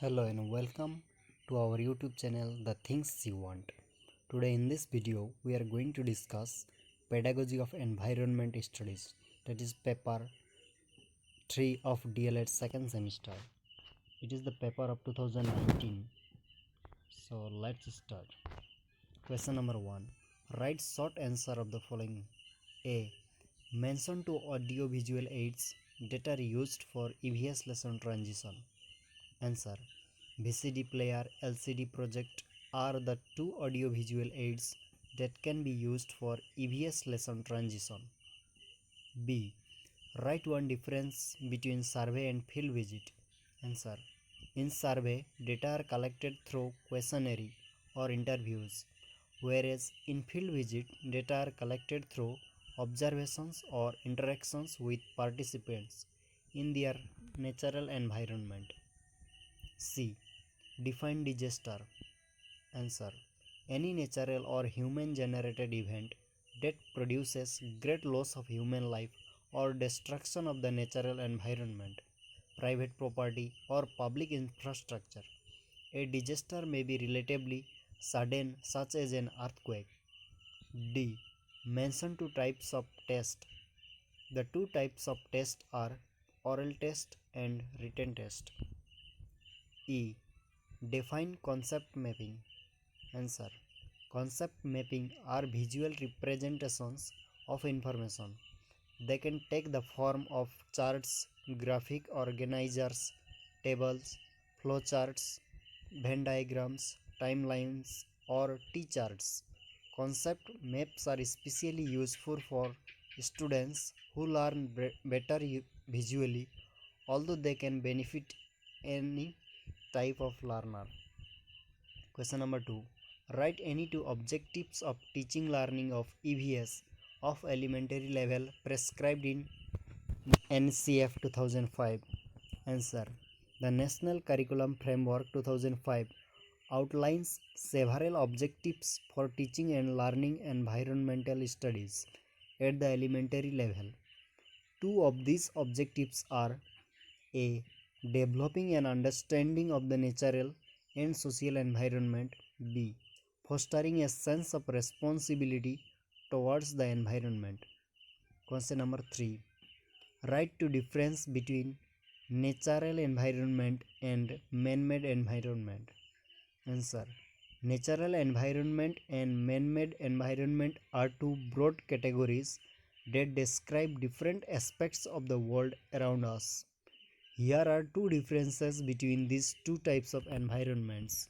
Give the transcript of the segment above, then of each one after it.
Hello and welcome to our YouTube channel The Things You Want. Today in this video we are going to discuss Pedagogy of Environment Studies, that is paper 3 of DLED second semester. It is the paper of 2019. So let's start. Question number 1. Write short answer of the following. A. Mention two audio visual aids that are used for EVS lesson transition. Answer. VCD player, LCD project are the two audio-visual aids that can be used for EVS lesson transition. B. Write one difference between survey and field visit. Answer. In survey, data are collected through questionnaire or interviews, whereas in field visit, data are collected through observations or interactions with participants in their natural environment. C. Define disaster. Answer. Any natural or human generated event that produces great loss of human life or destruction of the natural environment, private property or public infrastructure. A disaster may be relatively sudden, such as an earthquake. D. Mention two types of test. The two types of test are oral test and written test. E. Define concept mapping. Answer. Concept mapping are visual representations of information. They can take the form of charts, graphic organizers, tables, flowcharts, Venn diagrams, timelines, or T-charts. Concept maps are especially useful for students who learn better visually, although they can benefit any type of learner. Question number 2. Write any two objectives of teaching learning of EVS of elementary level prescribed in NCF 2005. Answer. The National Curriculum Framework 2005 outlines several objectives for teaching and learning environmental studies at the elementary level. Two of these objectives are A. Developing an understanding of the natural and social environment. B. Fostering a sense of responsibility towards the environment. Question number 3. Write to difference between natural environment and man-made environment. Answer. Natural environment and man-made environment are two broad categories that describe different aspects of the world around us. Here are two differences between these two types of environments.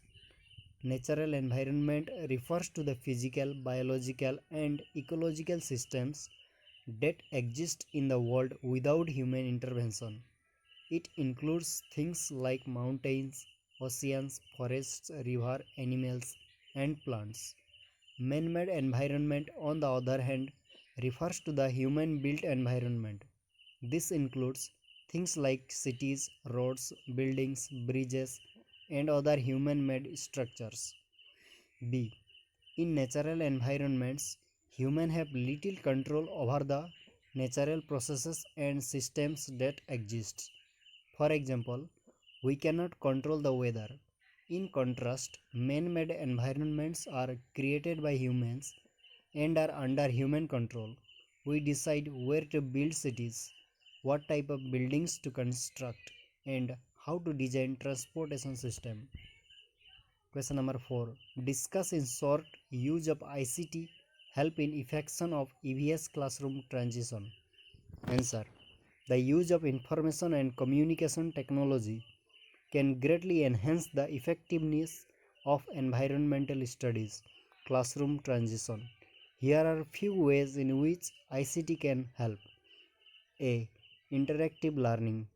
Natural environment refers to the physical, biological, and ecological systems that exist in the world without human intervention. It includes things like mountains, oceans, forests, rivers, animals, and plants. Man-made environment, on the other hand, refers to the human-built environment. This includes things like cities, roads, buildings, bridges, and other human-made structures. B. In natural environments, humans have little control over the natural processes and systems that exist. For example, we cannot control the weather. In contrast, man-made environments are created by humans and are under human control. We decide where to build cities, what type of buildings to construct, and how to design transportation system. Question number 4. Discuss in short use of ICT help in effection of EVS classroom transition. Answer. The use of information and communication technology can greatly enhance the effectiveness of environmental studies classroom transition. Here are few ways in which ICT can help. A. Interactive learning.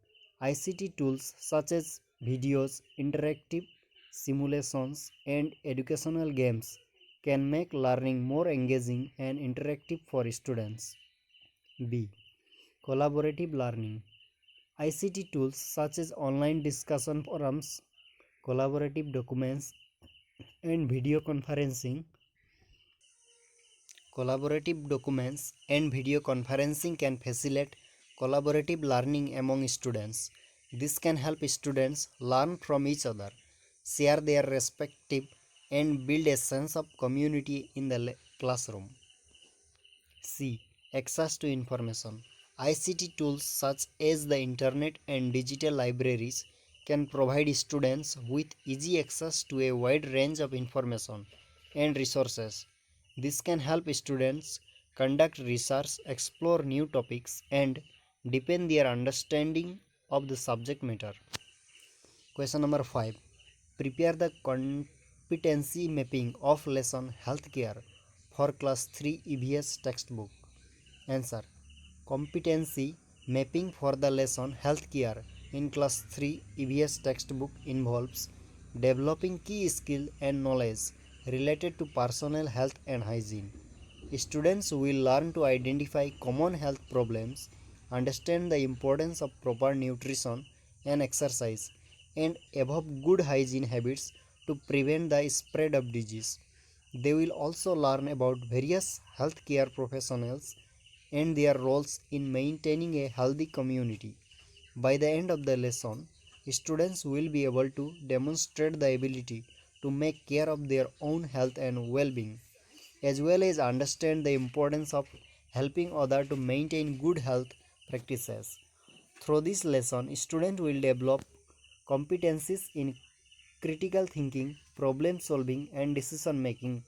ICT tools such as videos, interactive simulations, and educational games can make learning more engaging and interactive for students. B. Collaborative learning. ICT tools such as online discussion forums, collaborative documents, and video conferencing can facilitate collaborative learning among students. This can help students learn from each other, share their respective, and build a sense of community in the classroom. C. Access to information. ICT tools such as the internet and digital libraries can provide students with easy access to a wide range of information and resources. This can help students conduct research, explore new topics, and deepen their understanding of the subject matter. Question number 5. Prepare the competency mapping of lesson healthcare for class 3 EVS textbook. Answer. Competency mapping for the lesson healthcare in class 3 EVS textbook involves developing key skill and knowledge related to personal health and hygiene. Students will learn to identify common health problems, understand the importance of proper nutrition and exercise, and adopt good hygiene habits to prevent the spread of disease. They will also learn about various healthcare professionals and their roles in maintaining a healthy community. By the end of the lesson, students will be able to demonstrate the ability to make care of their own health and well being, as well as understand the importance of helping others to maintain good health practices. Through this lesson, students will develop competencies in critical thinking, problem solving, and decision making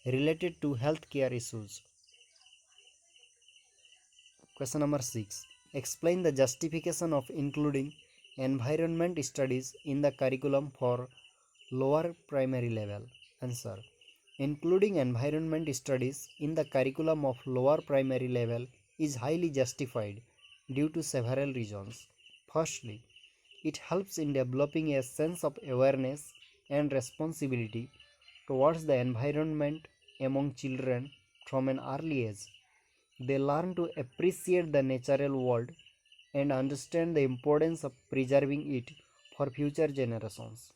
related to healthcare issues. Question number 6. Explain the justification of including environment studies in the curriculum for lower primary level. Answer. Including environment studies in the curriculum of lower primary level is highly justified due to several reasons. Firstly, it helps in developing a sense of awareness and responsibility towards the environment among children from an early age. They learn to appreciate the natural world and understand the importance of preserving it for future generations.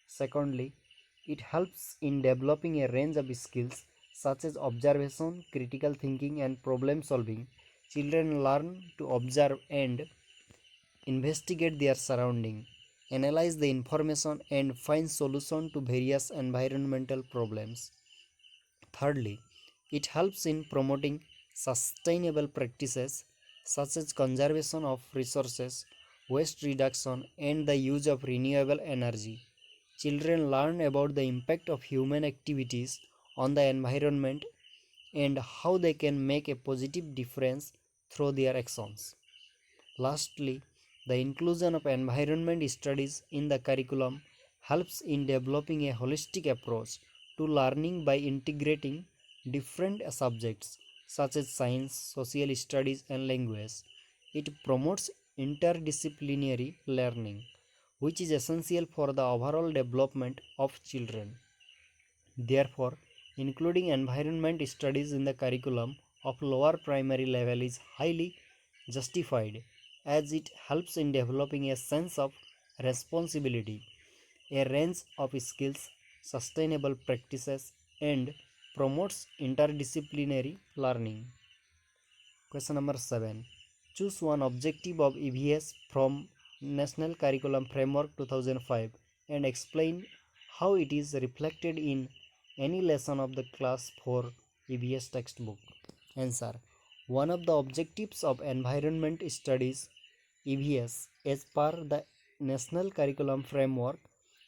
Secondly, it helps in developing a range of skills such as observation, critical thinking, and problem solving. Children learn to observe and investigate their surroundings, analyze the information, and find solutions to various environmental problems. Thirdly, it helps in promoting sustainable practices such as conservation of resources, waste reduction, and the use of renewable energy. Children learn about the impact of human activities on the environment and how they can make a positive difference through their actions. Lastly, the inclusion of environment studies in the curriculum helps in developing a holistic approach to learning by integrating different subjects such as science, social studies, and language. It promotes interdisciplinary learning, which is essential for the overall development of children. Therefore, including environment studies in the curriculum of lower primary level is highly justified as it helps in developing a sense of responsibility, a range of skills, sustainable practices, and promotes interdisciplinary learning. Question number 7. Choose one objective of EVS from National Curriculum Framework 2005 and explain how it is reflected in any lesson of the class 4 EVS textbook. Answer. One of the objectives of environment studies EVS as per the National Curriculum Framework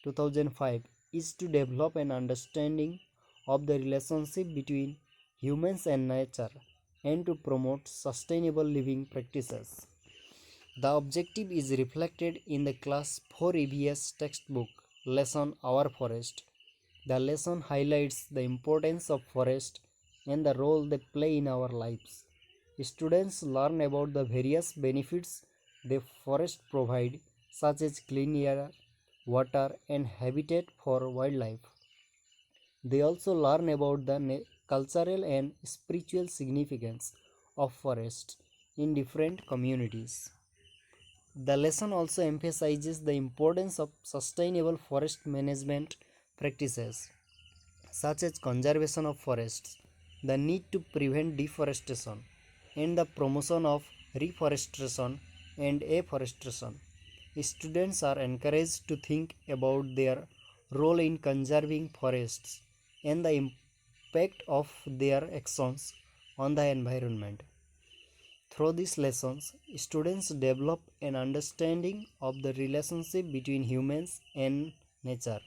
2005 is to develop an understanding of the relationship between humans and nature and to promote sustainable living practices. The objective is reflected in the Class 4 EVS textbook lesson Our Forest. The lesson highlights the importance of forest and the role they play in our lives. Students learn about the various benefits the forest provide, such as clean air, water, and habitat for wildlife. They also learn about the cultural and spiritual significance of forests in different communities. The lesson also emphasizes the importance of sustainable forest management practices such as conservation of forests, the need to prevent deforestation, and the promotion of reforestation and afforestation. Students are encouraged to think about their role in conserving forests and the impact of their actions on the environment. Through these lessons, students develop an understanding of the relationship between humans and nature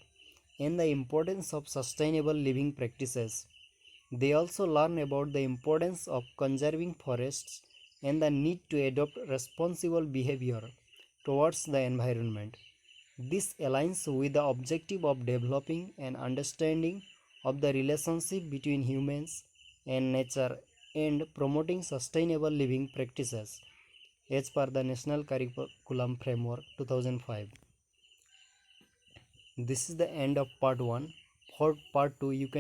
and the importance of sustainable living practices. They also learn about the importance of conserving forests and the need to adopt responsible behavior towards the environment. This aligns with the objective of developing an understanding of the relationship between humans and nature and promoting sustainable living practices as per the National Curriculum Framework 2005. This is the end of part 1. For part 2, you can